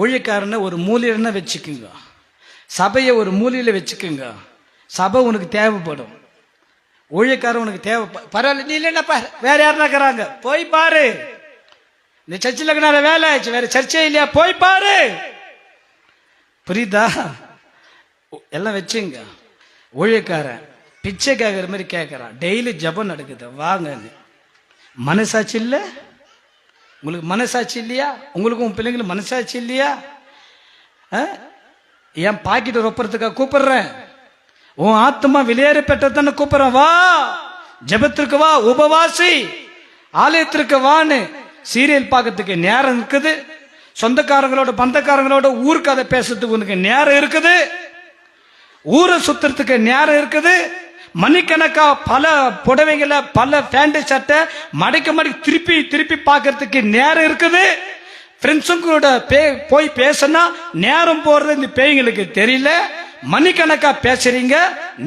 ஊழியக்காரனை ஒரு மூலையில வச்சுக்குங்க, சபையை ஒரு மூலையில வச்சுக்குங்க. சபை உனக்கு தேவைப்படும், ஊழியக்காரன் உனக்கு தேவை. பரவாயில்ல, நீ இல்லைன்னா வேற யாருன்னா இருக்கிறாங்க, போய் பாரு. இந்த சர்ச்சில் இருக்கனால வேலை ஆயிடுச்சு, வேற சர்ச்சே இல்லையா, போய் பாரு. புரியுதா? எல்லாம் வச்சுங்க. ஊழியக்காரன் பிச்சை கேட்குற மாதிரி கேட்குறான், டெய்லி ஜபம் நடக்குது, வாங்க. மனசாட்சி இல்லை உங்களுக்கு? மனசாட்சி இல்லையா உங்களுக்கு? உன் பிள்ளைங்களுக்கு மனசாட்சி இல்லையா? என் பாக்கெட் ரொப்பறதுக்காக கூப்பிடுறேன், உன் ஆத்மா வெளியேற பெற்றதானே கூப்பிடுறேன். வா ஜபத்திற்கு வா, உபவாசி, ஆலயத்திற்கு வான்னு. சீரியல் பார்க்கறதுக்கு நேரம் இருக்குது, சொந்தக்காரங்களோட பந்தக்காரங்களோட ஊர் கதை பேசுறதுக்கு உனக்கு நேரம் இருக்குது, ஊரை சுத்துறதுக்கு நேரம் இருக்குது. மணிக்கணக்கா பல புடவைகளை பல பேண்ட் சட்டை மடக்க திருப்பி திருப்பி பார்க்கறதுக்கு நேரம் இருக்குது. ஃப்ரெண்ட்ஸுங்களோட போய் பேசினா நேரம் போறது இந்த பேய்களுக்கு தெரியல. மணிக்கணக்கா பேசுறீங்க,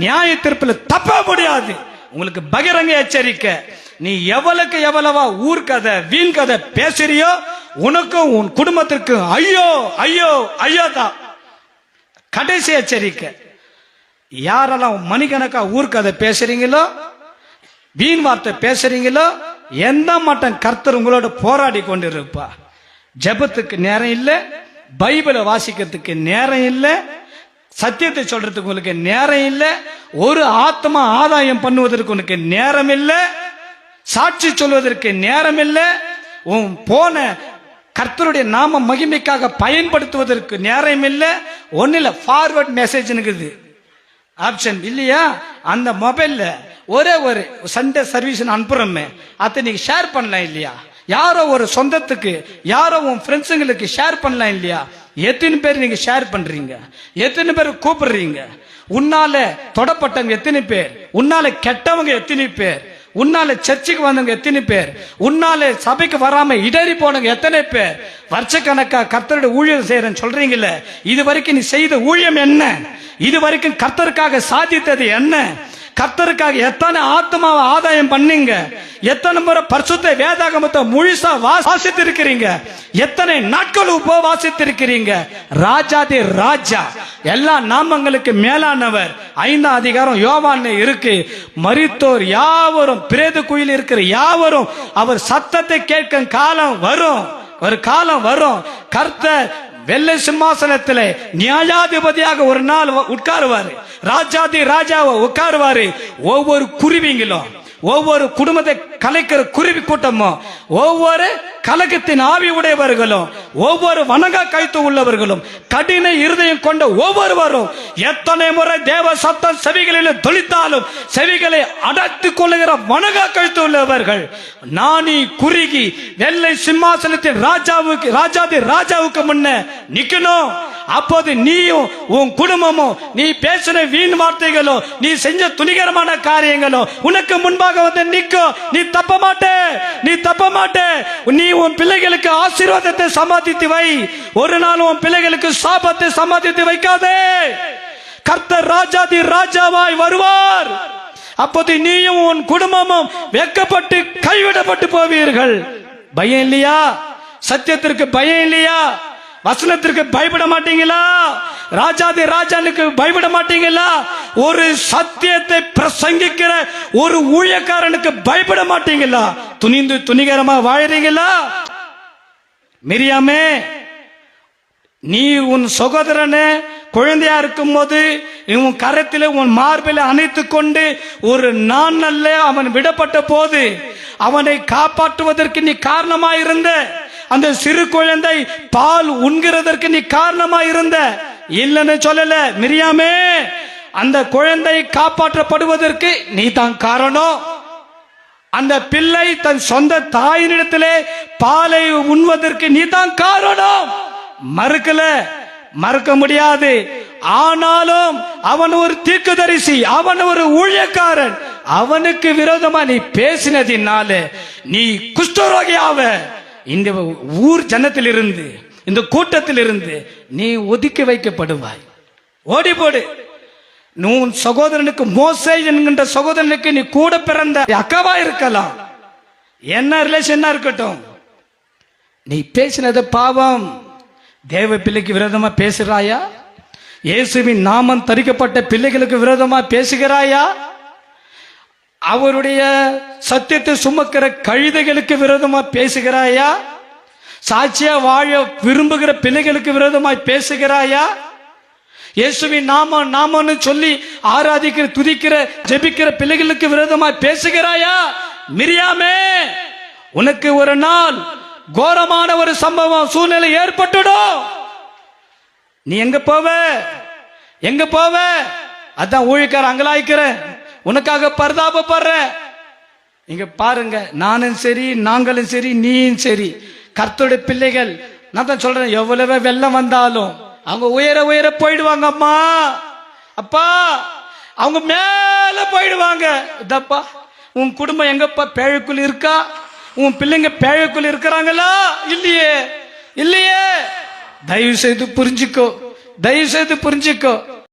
நியாய தீர்ப்புல தப்ப முடியாது. உங்களுக்கு பகிரங்க எச்சரிக்கை, நீ எவ்வளவுக்கு எவ்வளவா ஊர் கதை வீண் கதை பேசுறியோ உனக்கும் உன் குடும்பத்திற்கும் ஐயோ ஐயோ ஐயோ தான். கடைசி எச்சரிக்கை, யாரெல்லாம் மணிக்கணக்கா ஊர் கதை பேசுறீங்களோ வீண் வார்த்தை பேசுறீங்களோ எந்த மட்டும் கர்த்தர் உங்களோட போராடி கொண்டிருப்பா. ஜெபத்துக்கு நேரம் இல்லை, பைபிளை வாசிக்கிறதுக்கு நேரம் இல்லை, சத்தியத்தை சொல்றதுக்கு உங்களுக்கு நேரம் இல்லை, ஒரு ஆத்மா ஆதாயம் பண்ணுவதற்கு உனக்கு நேரம் இல்லை, சாட்சி சொல்வதற்கு நேரம் இல்லை, உன் போன கர்த்தருடைய நாம மகிமைக்காக பயன்படுத்துவதற்கு நேரம் இல்லை. ஒன்னும் இல்லை, ஃபார்வர்ட் மெசேஜ் இருக்குது ஆப்ஷன் இல்லையா? அந்த மொபைல்ல ஒரே ஒரு சண்டே சர்வீஸ் அனுப்புறோமே, அதை நீங்க ஷேர் பண்ணலாம் இல்லையா? யாரோ ஒரு சொந்தத்துக்கு, யாரோ உன் ஃப்ரெண்ட்ஸுங்களுக்கு ஷேர் பண்ணலாம் இல்லையா? எத்தனை பேர் நீங்க ஷேர் பண்றீங்க? எத்தனை பேர் கூப்பிடுறீங்க? உன்னால தொடப்பட்டவங்க எத்தனை பேர்? உன்னால கெட்டவங்க எத்தனை பேர்? உன்னால சர்ச்சுக்கு வந்தவங்க எத்தனை பேர்? உன்னால சபைக்கு வராம இடறி போனவங்க எத்தனை பேர்? வருஷக்கணக்கா கர்த்தருடைய ஊழியம் செய்யறேன்னு சொல்றீங்கல்ல, இது வரைக்கும் நீ செய்த ஊழியம் என்ன? இது வரைக்கும் கர்த்தருக்காக சாதித்தது என்ன? கர்த்தருக்காக எத்தனை ஆத்மாவை ஆதாயம் பண்ணீங்க? எத்தனை முறை பரிசுத்த வேதாகமத்தை முழுசா வாசித்திருக்கிறீங்க? எத்தனை நாட்கள் உபவாசித்திருக்கிறீங்க? ராஜாதி ராஜா, எல்லா நாமங்களுக்கு மேலானவர். 5ஆம் அதிகாரம் யோவான் இருக்கு. மரித்தோர் யாவரும், பிரேத குயில் இருக்கிற யாவரும் அவர் சத்தத்தை கேட்கும் காலம் வரும், ஒரு காலம் வரும். கர்த்தர் வெள்ளை சிம்மாசனத்திலே நியாயாதிபதியாக ஒரு நாள் உட்காருவாரு, ராஜாதி ராஜாவை உட்காருவாரு. ஒவ்வொரு குருவிங்களும், ஒவ்வொரு குடும்பத்தை கலைக்கிற குருவி கூட்டமும், ஒவ்வொரு கலகத்தின் ஆவி உடையவர்களும், ஒவ்வொரு வணங்கா கைத்து உள்ளவர்களும், கடின இருதயம் கொண்ட ஒவ்வொருவரும், எத்தனை முறை தேவ சத்தம் செவிகளில் தொழித்தாலும் செவிகளை அடைத்துக் கொள்ளுகிற வணங்கா கைத்து உள்ளவர்கள் நாணி குறுகி வெள்ளை சிம்மாசனத்தின் ராஜாதி ராஜாவுக்கு முன்ன நிக்கணும். அப்போது நீயும் உன் குடும்பமும், நீ பேசின வீண் வார்த்தைகளோ, நீ செஞ்ச துணிகரமான காரியங்களோ உனக்கு முன்பாக வந்து நிற்கும். நீ தப்ப மாட்டே, நீ தப்ப மாட்டே. நீ உன் பிள்ளைகளுக்கு ஆசீர்வாதத்தை சம்பாதித்து வை, ஒரு நாள் உன் பிள்ளைகளுக்கு சாபத்தை சம்பாதித்து வைக்காதே. கர்த்தர் ராஜாதி ராஜாவாய் வருவார். அப்போது நீயும் உன் குடும்பமும் வெட்கப்பட்டு கைவிடப்பட்டு போவீர்கள். பயம் இல்லையா? சத்தியத்திற்கு பயம் இல்லையா? வசனத்திற்கு பயப்பட மாட்டீங்களா? ராஜாதி ராஜானுக்கு பயப்பட மாட்டீங்களா? ஒரு சத்தியத்தை பிரசங்கிக்கிற ஒரு ஊழியக்காரனுக்கு பயப்பட மாட்டீங்களா? துணிந்து துணிகரமா வாழறீங்களா? மிரியாமே, நீ உன் சகோதரனை குழந்தையா இருக்கும் போது உன் கரத்தில் உன் மார்பில் அணைத்து கொண்டு ஒரு நாள் அவன் விடப்பட்ட போது அவனை காப்பாற்றுவதற்கு நீ காரணமாயிருந்த, அந்த சிறு குழந்தை பால் உண்கிறதற்கு நீ காரணமாயிருந்த, இல்லைன்னு சொல்லல மிரியாமே. அந்த குழந்தை காப்பாற்றப்படுவதற்கு நீ தான் காரணம். அந்த பிள்ளை தன் சொந்த தாயினிடத்திலே பாலை உண்வதற்கு நீ தான் காரணம். மறுக்கல, மறுக்க முடியாது. ஆனாலும் அவன் ஒரு தீர்க்கதரிசி, அவன் ஒரு ஊழியக்காரன். அவனுக்கு விரோதமா நீ பேசினதினால நீ குஷ்டரோகியாவ இந்த ஊர் ஜனத்தில் இருந்து, இந்த கூட்டத்தில் இருந்து நீ ஒதுக்கி வைக்கப்படுவாய். ஓடி போடு. உன் சகோதரனுக்கு, மோசே என்கின்ற சகோதரனுக்கு நீ கூட பிறந்த அக்காவா இருக்கலாம், என்ன ரிலேஷனா இருக்கட்டும், நீ பேசினது பாவம். தேவ பிள்ளைக்கு விரோதமா பேசுறாயா? இயேசுவின் நாமம் தரிக்கப்பட்ட பிள்ளைகளுக்கு விரோதமா பேசுகிறாயா? அவருடைய சத்தியத்தை சுமக்கிற கழுதைகளுக்கு விரோதமா பேசுகிறாயா? சாட்சியா வாழ விரும்புகிற பிள்ளைகளுக்கு விரோதமாய் பேசுகிறாயா? இயேசுவின் நாமம்னு சொல்லி ஆராதிக்கிற, துதிக்கிற, ஜெபிக்கிற பிள்ளைகளுக்கு விரோதமாய் பேசுகிறாயா? மிரியாமே, உனக்கு ஒரு நாள் கோரமான ஒரு சம்பவம், சூழ்நிலை ஏற்பட்டுடும். நீ எங்க போவ? எங்க போவ? அதான் ஊழியக்கார அங்கலாய்க்கிற, உனக்காக பரிதாபப்படுற. இங்க பாருங்க, நானும் சரி, நாங்களும் சரி, நீயும் சரி, கர்த்தருடைய பிள்ளைகள். நான் தான் சொல்றேன், எவ்வளவு வெள்ளம் வந்தாலும் அவங்க உயர உயர போயிடுவாங்க. அம்மா அப்பா, அவங்க மேல போயிடுவாங்க. இதப்பா, உன் குடும்பம் எங்கப்பா பேழைக்குள் இருக்கா? உன் பிள்ளைங்க பேழைக்குள் இருக்கிறாங்களா? இல்லையே, இல்லையே. தயவு செய்து புரிஞ்சுக்கோ, தயவு செய்து புரிஞ்சுக்கோ.